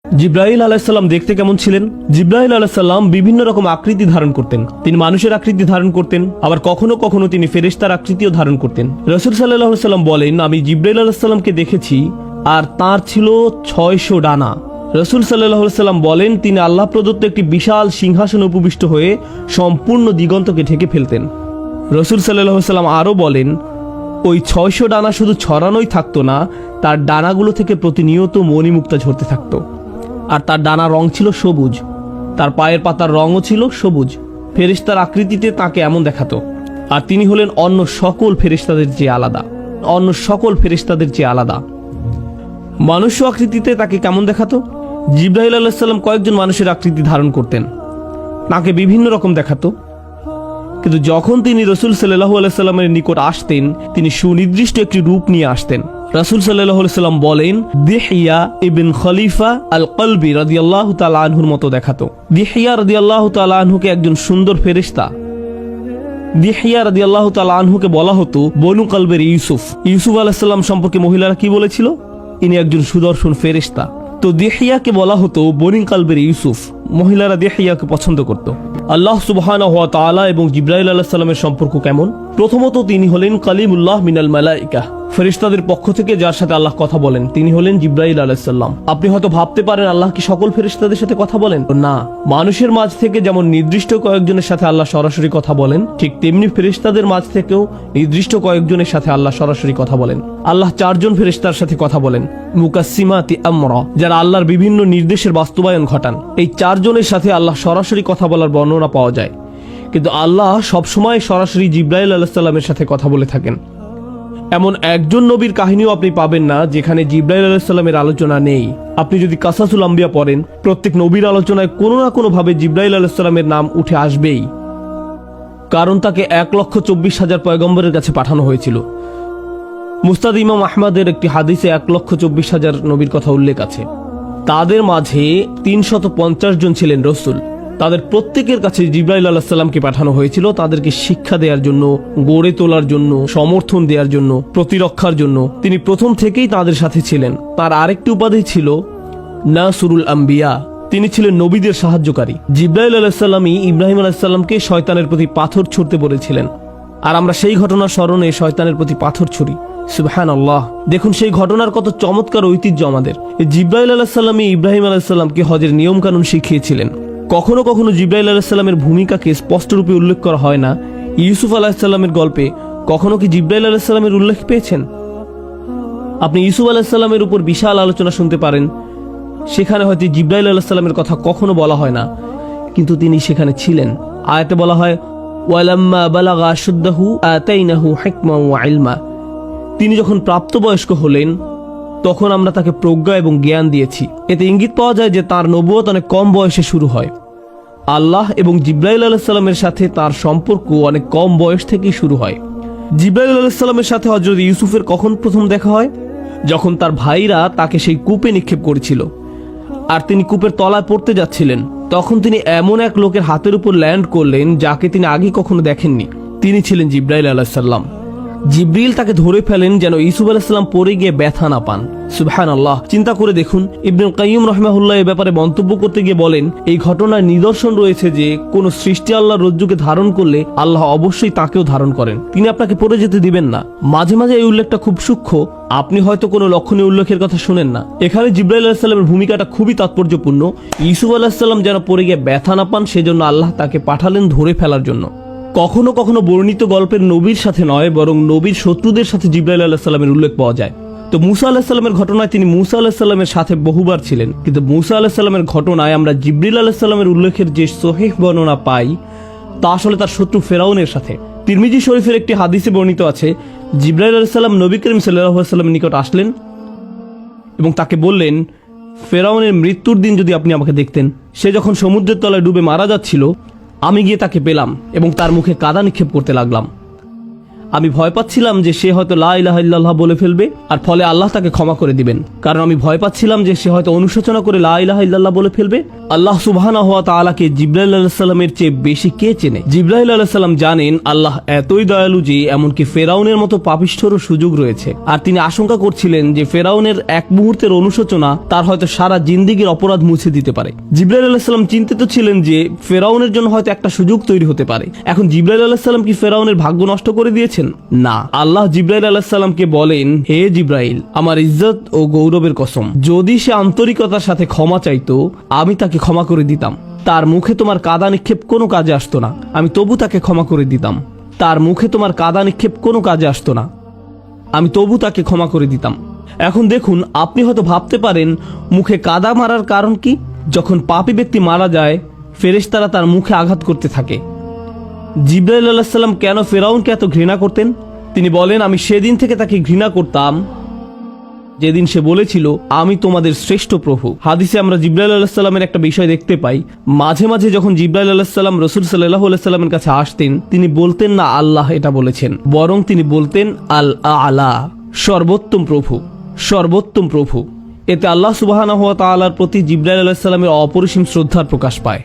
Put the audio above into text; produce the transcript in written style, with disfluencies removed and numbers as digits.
জিব্রাইল আলাইহিস সালাম দেখতে কেমন ছিলেন? জিব্রাইল আলাইহিস সালাম বিভিন্ন রকম আকৃতি ধারণ করতেন। তিনি মানুষের আকৃতি ধারণ করতেন, আবার কখনো কখনো তিনি ফেরেশতার আকৃতিও ধারণ করতেন। রাসূল সাল্লাল্লাহু আলাইহি সাল্লাম বলেন, আমি জিব্রাইল আলাইহিস সালামকে দেখেছি আর তার ছিল 600 ডানা। রাসূল সাল্লাল্লাহু আলাইহি সাল্লাম বলেন, তিনি আল্লাহ প্রদত্ত একটি বিশাল সিংহাসনে উপবিষ্ট হয়ে সম্পূর্ণ দিগন্তকে ঢেকে ফেলতেন। রাসূল সাল্লাল্লাহু আলাইহি সাল্লাম আরও বলেন, ওই 600 ডানা শুধু ছড়ানোই থাকতো না, তার ডানাগুলো থেকে প্রতিনিয়ত মণিমুক্তা ঝরতে থাকতো। আর তার ডানা রং ছিল সবুজ, তার পায়ের পাতার রঙও ছিল সবুজ। ফেরেশতার আকৃতিতে তাকে এমন দেখাতো। আর তিনি হলেন অন্য সকল ফেরেশতাদের চেয়ে আলাদা, অন্য সকল ফেরেশতাদের চেয়ে আলাদা। মানুষ্য আকৃতিতে তাকে কেমন দেখাতো? জিব্রাইল আলাইহিস সালাম কয়েকজন মানুষের আকৃতি ধারণ করতেন, তাকে বিভিন্ন রকম দেখাতো। কিন্তু যখন তিনি রাসূল সাল্লাল্লাহু আলাইহি সাল্লামের নিকট আসতেন, তিনি সুনির্দিষ্ট একটি রূপ নিয়ে আসতেন। রাসূল সাল্লাল্লাহু আলাইহি সাল্লাম বলেন, দিহিয়া ইবন খলিফা আল কলবি রাদিয়াল্লাহু তাআলা আনহুর মতো দেখাতো। দিহিয়া রাদিয়াল্লাহু তাআলা আনহুকে একজন সুন্দর ফেরেশতা। দিহিয়া রাদিয়াল্লাহু তাআলা আনহুকে বলা হতো বনু কলবের ইউসুফ। ইউসুফ আলাইহিস সালাম সম্পর্কে মহিলারা কি বলেছিল? ইনি একজন সুদর্শন ফেরেশতা। তো দিহিয়াকে বলা হতো বনু কলবের ইউসুফ। মহিলারা দিহিয়াকে পছন্দ করত। আল্লাহ সুবহানাহু ওয়া তাআলা এবং জিব্রাইল আলাইহিস সালামের সম্পর্ক কেমন? প্রথমত তিনি হলেন কালিমুল্লাহ মিনাল মালাইকা, ফেরেশতাদের পক্ষ থেকে যার সাথে আল্লাহ কথা বলেন তিনি হলেন জিব্রাইল আলাইহিস সালাম। আপনি হয়তো ভাবতে পারেন আল্লাহ কি সকল ফেরেশতাদের সাথে কথা বলেন? না, মানুষের মাঝ থেকে যেমন নির্দিষ্ট কয়েকজনের সাথে আল্লাহ সরাসরি কথা বলেন, ঠিক তেমনি ফেরেশতাদের মাঝ থেকেও নির্দিষ্ট কয়েকজনের সাথে আল্লাহ সরাসরি কথা বলেন। আল্লাহ 4 জন ফেরেশতার সাথে কথা বলেন, মুকাসসিমাতি আমরা, যারা আল্লাহর বিভিন্ন নির্দেশের বাস্তবায়ন ঘটান। এই 4 জনের সাথে আল্লাহ সরাসরি কথা বলার বর্ণনা পাওয়া যায়। কিন্তু আল্লাহ সবসময় সরাসরি জিব্রাইল আলাইহিস সালামের সাথে কথা বলে থাকেন। এমন একজন নবীর কাহিনীও আপনি পাবেন না যেখানে জিব্রাইল আলাইহিস সালামের আলোচনা নেই। আপনি যদি কাসাসুল আম্বিয়া পড়েন, প্রত্যেক নবীর আলোচনায় কোনো না কোনো ভাবে জিব্রাইল আলাইহিস সালামের নাম উঠে আসবেই, কারণ তাকে 1,24,000 পয়গম্বরের কাছে পাঠানো হয়েছিল। মুস্তাদ ইমাম আহমদের একটি হাদিসে 1,24,000 নবীর কথা উল্লেখ আছে। তাদের মাঝে 350 জন ছিলেন রসুল। তাদের প্রত্যেকের কাছে জিব্রাইল আলাইহিস সালামকে পাঠানো হয়েছিল তাদেরকে শিক্ষা দেওয়ার জন্য, গড়ে তোলার জন্য, সমর্থন দেওয়ার জন্য, প্রতিরক্ষার জন্য। তিনি প্রথম থেকেই তাদের সাথে ছিলেন। তার আরেকটি উপাধি ছিল নাসরুল আম্বিয়া, তিনি ছিলেন নবীদের সাহায্যকারী। জিব্রাইল আলাইহিস সালামই ইব্রাহিম আলাইহিস সালামকে শয়তানের প্রতি পাথর ছুঁড়তে বলেছিলেন, আর আমরা সেই ঘটনার স্মরণে শয়তানের প্রতি পাথর ছুঁড়ি। সুবহানাল্লাহ, দেখুন সেই ঘটনার কত চমৎকার ঐতিহ্য আমাদের। জিব্রাইল আলাইহিস সালামই ইব্রাহিম আলাইহিস সালামকে হজের নিয়ম কানুন শিখিয়েছিলেন। কখনো কখনো জিব্রাইল আলাইহিস সালামের ভূমিকাকে স্পষ্ট রূপে উল্লেখ করা হয় না। ইউসুফ আলাইহিস সালামের গল্পে কখনো কি জিব্রাইল আলাইহিস সালামের উল্লেখ পেয়েছেন? আপনি ইউসুফ আলাইহিস সালামের উপর বিশাল আলোচনা শুনতে পারেন, সেখানে হয়তো জিব্রাইল আলাইহিস সালামের কথা কখনো বলা হয় না, কিন্তু তিনি সেখানে ছিলেন। আয়াতে বলা হয়, ওয়ালাম্মা বালাগা আশুদ্দাহু আতাইনাহু হিকমা ওয়া ইলমা, তিনি যখন প্রাপ্তবয়স্ক হলেন তখন আমরা তাকে প্রজ্ঞা এবং জ্ঞান দিয়েছি। এতে ইঙ্গিত পাওয়া যায় যে তার নবুয়ত অনেক কম বয়সে শুরু হয়। আল্লাহ এবং জিব্রাইল আলাইহিস সালামের সাথে তার সম্পর্ক অনেক কম বয়স থেকেই শুরু হয়। জিব্রাইল আলাইহিস সালামের সাথে হযরত ইউসুফের কখন প্রথম দেখা হয়? যখন তার ভাইরা তাকে সেই কূপে নিক্ষেপ করেছিল আর তিনি কূপের তলায় পড়তে যাচ্ছিলেন, তখন তিনি এমন এক লোকের হাতের উপর ল্যান্ড করলেন যাকে তিনি আগে কখনো দেখেননি। তিনি ছিলেন জিব্রাইল আলাইহিস সালাম। জিব্রিল তাকে ধরে ফেলেন যেন ইউসুফ আলাইহিস সালাম পড়ে গিয়ে ব্যথা না পান। সুবহানাল্লাহ, চিন্তা করে দেখুন। ইবনুল কাইয়্যিম রাহিমাহুল্লাহ এই ব্যাপারে মন্তব্য করতে গিয়ে বলেন, এই ঘটনার নিদর্শন রয়েছে যে কোন সৃষ্টি আল্লাহর রজ্জুকে ধারণ করলে আল্লাহ অবশ্যই তাকেও ধারণ করেন, তিনি আপনাকে পড়ে যেতে দিবেন না। মাঝে মাঝে এই উল্লেখটা খুব সূক্ষ্ম, আপনি হয়তো কোনো লক্ষণীয় উল্লেখের কথা শুনেন না। এখানে জিব্রাইল আলাইহিস সালামের ভূমিকাটা খুবই তাৎপর্যপূর্ণ। ইউসুফ আলাইহিস সালাম যেন পড়ে গিয়ে ব্যথা না পান সেজন্য আল্লাহ তাকে পাঠালেন ধরে ফেলার জন্য। কখনো কখনো বর্ণিত গল্পের নবীর সাথে নয়, বরং নবীর শত্রুদের সাথে জিব্রাইল আলাইহিস সালামের উল্লেখ পাওয়া যায়। তো মুসা আলাইহিস সালামের ঘটনায় তিনি মুসা আলাইহিস সালামের সাথে বহুবার ছিলেন, কিন্তু মুসা আলাইহিস সালামের ঘটনায় আমরা জিব্রিল আলাইহিস সালামের উল্লেখের যে সহিহ বর্ণনা পাই তা আসলে তার শত্রু ফেরাউনের সাথে। তিরমিজি শরীফের একটি হাদিসে বর্ণিত আছে, জিব্রাইল আলাইহিস সালাম নবী করিম সাল্লাল্লাহু আলাইহি ওয়াসাল্লামের নিকট আসলেন এবং তাকে বললেন, ফেরাউনের মৃত্যুর দিন যদি আপনি আমাকে দেখতেন, সে যখন সমুদ্রের তলায় ডুবে মারা যাচ্ছিল, আমি গিয়ে তাকে পেলাম এবং তার মুখে কাদা নিক্ষেপ করতে লাগলাম। আমি ভয় পাচ্ছিলাম যে সে হয়তো লা ইলাহা ইল্লাল্লাহ বলে ফেলবে, আর ফলে আল্লাহ তাকে ক্ষমা করে দিবেন। কারণ আমি ভয় পাচ্ছিলাম যে সে হয়তো অনুশোচনা করে লা ইলাহা ইল্লাল্লাহ বলে ফেলবে। আল্লাহ সুবহানাহু ওয়া তাআলাকে জিবরাইল আলাইহিস সালামের চেয়ে বেশি কে চেনে? জিবরাইল আলাইহিস সালাম জানেন আল্লাহ এতই দয়ালু যে এমনকি ফেরাউনের মতো পাপিষ্ঠরও সুযোগ রয়েছে। আর তিনি আশঙ্কা করছিলেন যে ফেরাউনের এক মুহূর্তের অনুশোচনা তার হয়তো সারা জিন্দেগীর অপরাধ মুছে দিতে পারে। জিবরাইল আলাইহিস সালাম চিন্তিত ছিলেন যে ফেরাউনের জন্য হয়তো একটা সুযোগ তৈরি হতে পারে। এখন জিবরাইল আলাইহিস সালাম কি ফেরাউনের ভাগ্য নষ্ট করে দিয়েছেন? না। আল্লাহ জিবরাইল আলাইহিস সালামকে বলেন, হে জিবরাইল, আমার ইজ্জত ও গৌরবের কসম, যদি সে আন্তরিকতার সাথে ক্ষমা চাইতো আমি তাকে ক্ষমা করে দিতাম। তার মুখে তোমার কাদা নিক্ষেপ কোনো কাজে আসতো না, আমি তবু তাকে ক্ষমা করে দিতাম। তার মুখে তোমার কাদা নিক্ষেপ কোনো কাজে আসতো না, আমি তবু তাকে ক্ষমা করে দিতাম। এখন দেখুন, আপনি হয়তো ভাবতে পারেন মুখে কাদা মারার কারণ কি? যখন পাপী ব্যক্তি মারা যায় ফেরেশতারা তার মুখে আঘাত করতে থাকে। জিবরাইল আলাইহিস সালাম কেন ফেরাউনকে এত ঘৃণা করতেন? তিনি বলেন, আমি সেদিন থেকে তাকে ঘৃণা করতাম যেদিন সে বলেছিল আমি তোমাদের শ্রেষ্ঠ প্রভু। হাদিসে আমরা জিবরাইল আলাইহিস সালামের একটা বিষয় দেখতে পাই, মাঝে মাঝে যখন জিবরাইল আলাইহিস সালাম রাসূল সাল্লাল্লাহু আলাইহি সাল্লামের কাছে আসতেন তিনি বলতেন না আল্লাহ এটা বলেছেন, বরং তিনি বলতেন আল আলা, সর্বোত্তম প্রভু, সর্বোত্তম প্রভু। এতে আল্লাহ সুবহানাহু ওয়া তাআলার প্রতি জিবরাইল আলাইহিস সালামের অপরিসীম শ্রদ্ধার প্রকাশ পায়।